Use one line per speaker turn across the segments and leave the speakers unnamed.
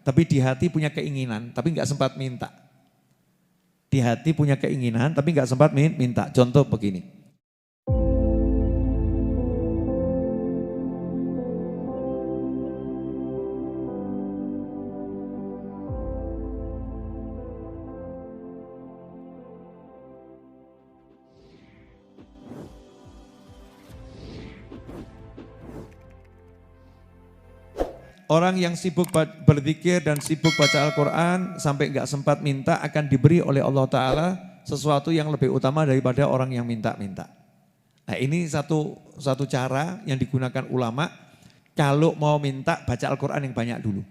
tapi di hati punya keinginan, tapi nggak sempat minta. Di hati punya keinginan, tapi nggak sempat minta. Contoh begini. Orang yang sibuk berzikir dan sibuk baca Al-Quran sampai nggak sempat minta akan diberi oleh Allah Ta'ala sesuatu yang lebih utama daripada orang yang minta-minta. Nah ini satu cara yang digunakan ulama kalau mau minta baca Al-Quran yang banyak dulu.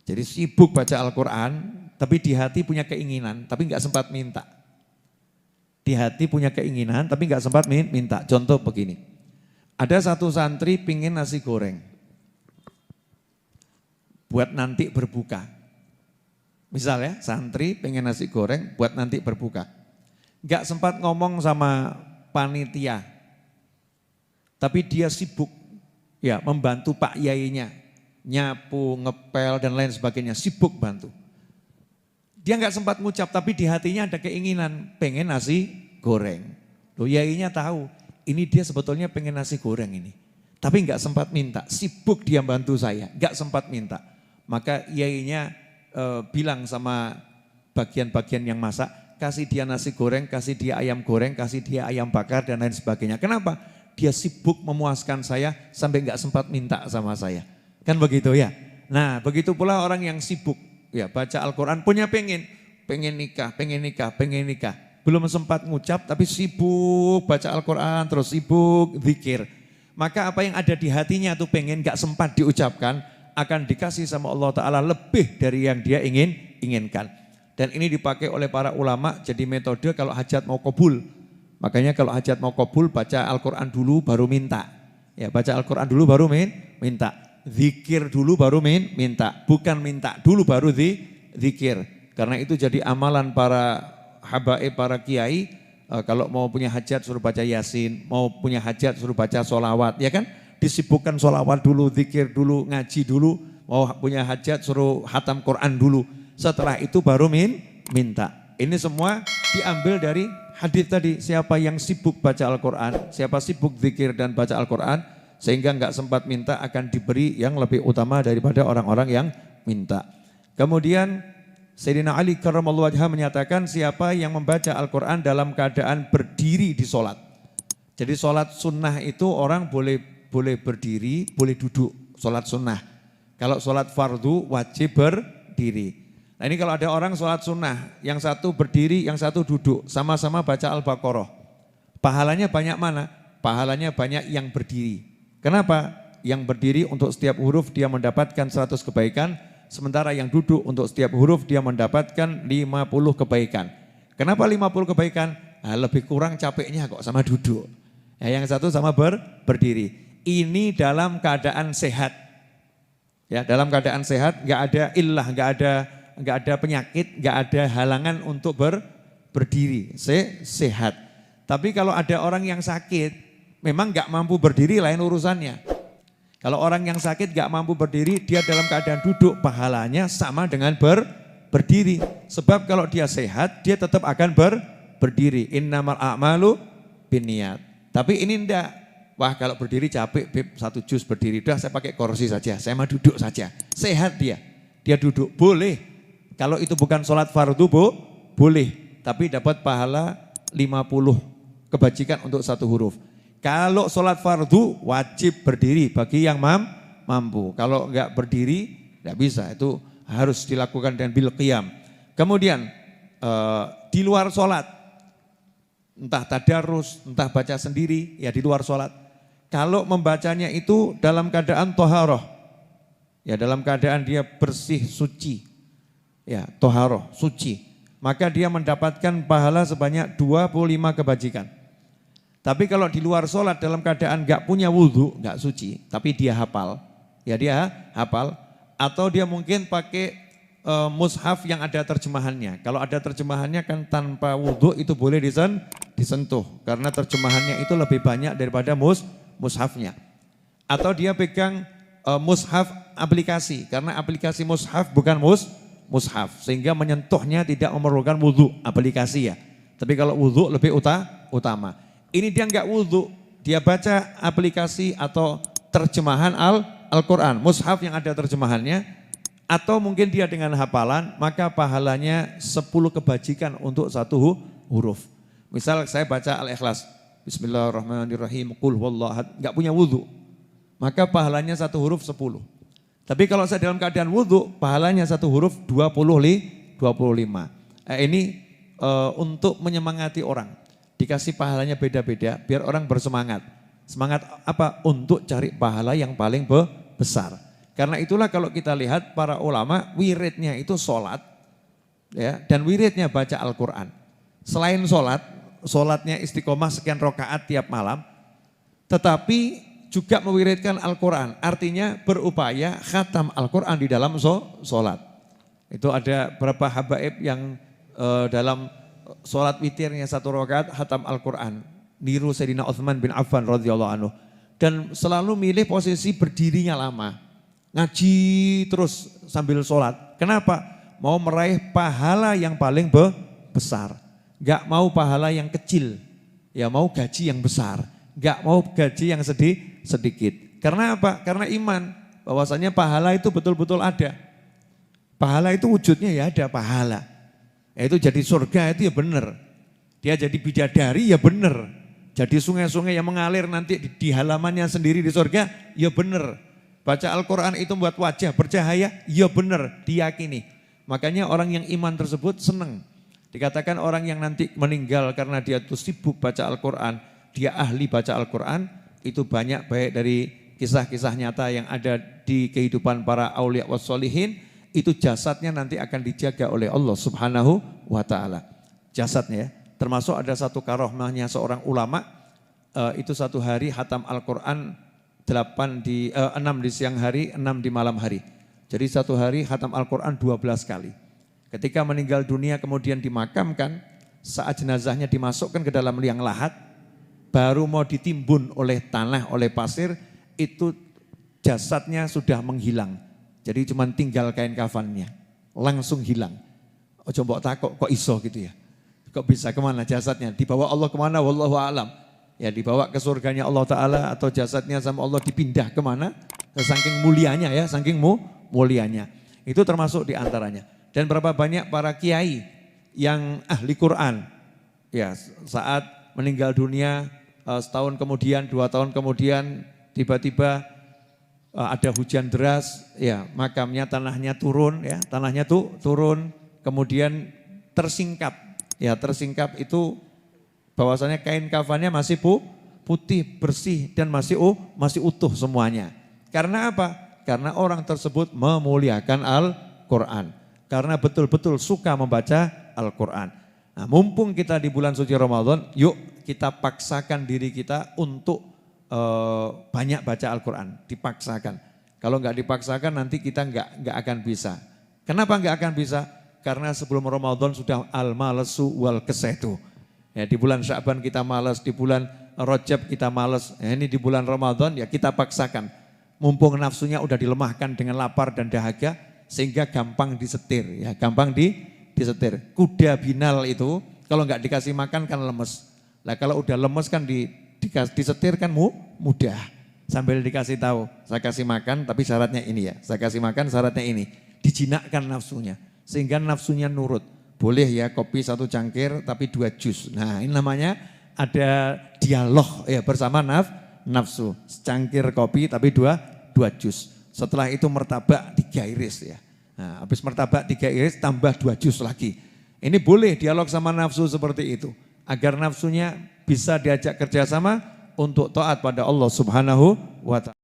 Jadi sibuk baca Al-Quran tapi di hati punya keinginan tapi nggak sempat minta. Di hati punya keinginan tapi nggak sempat minta. Contoh begini, ada satu santri pingin nasi goreng buat nanti berbuka. Misalnya santri pengen nasi goreng buat nanti berbuka. Gak sempat ngomong sama panitia. Tapi dia sibuk ya membantu Pak Yainya. Nyapu, ngepel dan lain sebagainya. Sibuk bantu. Dia gak sempat ngucap tapi di hatinya ada keinginan pengen nasi goreng. Loh Yainya tahu ini dia sebetulnya pengen nasi goreng ini. Tapi gak sempat minta. Sibuk dia bantu saya. Gak sempat minta. Maka Yainya bilang sama bagian-bagian yang masak, kasih dia nasi goreng, kasih dia ayam goreng, kasih dia ayam bakar dan lain sebagainya. Kenapa? Dia sibuk memuaskan saya sampai nggak sempat minta sama saya. Kan begitu ya? Nah begitu pula orang yang sibuk ya baca Al-Quran, punya pengen nikah, pengen nikah. Belum sempat ngucap tapi sibuk baca Al-Quran, terus sibuk zikir. Maka apa yang ada di hatinya tuh pengen nggak sempat diucapkan, akan dikasih sama Allah Ta'ala lebih dari yang dia inginkan. Dan ini dipakai oleh para ulama jadi metode kalau hajat mau kabul. Makanya kalau hajat mau kabul baca Al-Quran dulu baru minta. Ya baca Al-Quran dulu baru minta. Zikir dulu baru minta. Bukan minta dulu baru zikir. Karena itu jadi amalan para habaib, para kiai. Kalau mau punya hajat suruh baca Yasin. Mau punya hajat suruh baca sholawat. Ya kan? Disibukkan sholawat dulu, zikir dulu, ngaji dulu, mau punya hajat suruh hatam Quran dulu. Setelah itu baru minta. Ini semua diambil dari hadis tadi, siapa yang sibuk baca Al-Quran, siapa sibuk zikir dan baca Al-Quran, sehingga nggak sempat minta akan diberi yang lebih utama daripada orang-orang yang minta. Kemudian Sayyidina Ali karramallahu wajhah menyatakan siapa yang membaca Al-Quran dalam keadaan berdiri di sholat. Jadi sholat sunnah itu orang boleh berdiri, boleh duduk, sholat sunnah. Kalau sholat fardu wajib berdiri. Nah ini kalau ada orang sholat sunnah, yang satu berdiri, yang satu duduk, sama-sama baca Al-Baqarah. Pahalanya banyak mana? Pahalanya banyak yang berdiri. Kenapa? Yang berdiri untuk setiap huruf dia mendapatkan 100 kebaikan, sementara yang duduk untuk setiap huruf dia mendapatkan 50 kebaikan. Kenapa 50 kebaikan? Nah, lebih kurang capeknya kok sama duduk. Ya, yang satu sama berdiri. Ini dalam keadaan sehat. Ya, dalam keadaan sehat, nggak ada illah, nggak ada penyakit, nggak ada halangan untuk berdiri. Sehat. Tapi kalau ada orang yang sakit, memang nggak mampu berdiri, lain urusannya. Kalau orang yang sakit nggak mampu berdiri, dia dalam keadaan duduk, pahalanya sama dengan berdiri. Sebab kalau dia sehat, dia tetap akan berdiri. Innamal a'malu binniyat. Tapi ini enggak. Wah kalau berdiri capek, Beb, 1 juz berdiri. Udah saya pakai kursi saja, saya mah duduk saja. Sehat dia duduk, boleh. Kalau itu bukan sholat fardu, boleh. Tapi dapat pahala 50 kebajikan untuk 1 huruf. Kalau sholat fardu wajib berdiri bagi yang mampu. Kalau enggak berdiri, enggak bisa. Itu harus dilakukan dengan bil qiyam. Kemudian di luar sholat, entah tadarus, entah baca sendiri, ya di luar sholat. Kalau membacanya itu dalam keadaan toharoh, ya dalam keadaan dia bersih, suci, ya toharoh, suci, maka dia mendapatkan pahala sebanyak 25 kebajikan. Tapi kalau di luar sholat dalam keadaan gak punya wudhu, gak suci, tapi dia hafal, ya dia hafal, atau dia mungkin pakai mushaf yang ada terjemahannya. Kalau ada terjemahannya kan tanpa wudhu itu boleh disentuh, karena terjemahannya itu lebih banyak daripada mushafnya. Atau dia pegang mushaf aplikasi, karena aplikasi mushaf bukan mushaf, sehingga menyentuhnya tidak memerlukan wudhu aplikasi ya. Tapi kalau wudhu lebih utama. Ini dia nggak wudhu, dia baca aplikasi atau terjemahan Al-Quran, mushaf yang ada terjemahannya, atau mungkin dia dengan hafalan, maka pahalanya 10 kebajikan untuk satu huruf. Misal saya baca Al-Ikhlas, Bismillahirrahmanirrahim, Qul huwallahu ahad, nggak punya wudhu, maka pahalanya satu huruf 10. Tapi kalau saya dalam keadaan wudhu, pahalanya satu huruf 25. Ini untuk menyemangati orang, dikasih pahalanya beda-beda, biar orang bersemangat. Semangat apa? Untuk cari pahala yang paling besar. Karena itulah kalau kita lihat para ulama, wiridnya itu sholat, ya, dan wiridnya baca Al-Quran. Selain sholatnya istiqomah sekian rakaat tiap malam, tetapi juga mewiridkan Al-Quran, artinya berupaya khatam Al-Quran di dalam sholat. Itu ada beberapa habaib yang dalam sholat witirnya satu rakaat khatam Al-Quran, niru Sayyidina Utsman bin Affan radhiyallahu anhu, dan selalu milih posisi berdirinya lama, ngaji terus sambil sholat. Kenapa? Mau meraih pahala yang paling besar, gak mau pahala yang kecil, ya mau gaji yang besar, gak mau gaji yang sedikit. Karena apa? Karena iman bahwasanya pahala itu betul-betul ada. Pahala itu wujudnya ya ada pahala. Itu jadi surga itu ya benar. Dia jadi bidadari ya benar. Jadi sungai-sungai yang mengalir nanti di halamannya sendiri di surga ya benar. Baca Al-Quran itu membuat wajah bercahaya ya benar, diyakini. Makanya orang yang iman tersebut senang. Dikatakan orang yang nanti meninggal karena dia itu sibuk baca Al-Quran, dia ahli baca Al-Quran, itu banyak baik dari kisah-kisah nyata yang ada di kehidupan para aulia wassolihin, itu jasadnya nanti akan dijaga oleh Allah Subhanahu wa ta'ala. Jasadnya ya, termasuk ada satu karohmahnya seorang ulama, itu satu hari hatam Al-Quran 6 di siang hari, 6 di malam hari. Jadi satu hari hatam Al-Quran 12 kali. Ketika meninggal dunia kemudian dimakamkan, saat jenazahnya dimasukkan ke dalam liang lahat, baru mau ditimbun oleh tanah, oleh pasir, itu jasadnya sudah menghilang. Jadi cuma tinggal kain kafannya, langsung hilang. Ojo mbok takok kok iso gitu ya. Kok bisa kemana jasadnya? Dibawa Allah kemana? Wallahu a'lam. Ya dibawa ke surganya Allah Ta'ala atau jasadnya sama Allah dipindah kemana? Saking mulianya ya, saking mulianya. Itu termasuk diantaranya. Dan berapa banyak para kiai yang ahli Quran, ya saat meninggal dunia setahun kemudian, 2 tahun kemudian tiba-tiba ada hujan deras, ya makamnya tanahnya turun, ya tanahnya tuh turun, kemudian tersingkap, ya tersingkap itu bahwasanya kain kafannya masih putih bersih dan masih utuh semuanya. Karena apa? Karena orang tersebut memuliakan Al-Quran. Karena betul-betul suka membaca Al-Quran. Nah, mumpung kita di bulan suci Ramadan, yuk kita paksakan diri kita untuk banyak baca Al-Quran. Dipaksakan. Kalau nggak dipaksakan nanti kita nggak akan bisa. Kenapa nggak akan bisa? Karena sebelum Ramadan sudah al-malesu wal kesedu. Ya, di bulan Sya'ban kita malas, di bulan Rajab kita malas. Ya, ini di bulan Ramadan ya kita paksakan. Mumpung nafsunya udah dilemahkan dengan lapar dan dahaga, sehingga gampang disetir, ya gampang disetir. Kuda binal itu kalau nggak dikasih makan kan lemes. Nah kalau udah lemes kan disetir kan mudah. Sambil dikasih tahu, saya kasih makan tapi syaratnya ini ya. Saya kasih makan syaratnya ini. Dijinakkan nafsunya, sehingga nafsunya nurut. Boleh ya kopi 1 cangkir tapi 2 jus. Nah ini namanya ada dialog ya bersama nafsu. Secangkir kopi tapi 2 jus. Setelah itu martabak 3 iris ya. Nah, habis martabak 3 iris tambah 2 jus lagi. Ini boleh dialog sama nafsu seperti itu. Agar nafsunya bisa diajak kerjasama untuk taat pada Allah Subhanahu wa ta'ala.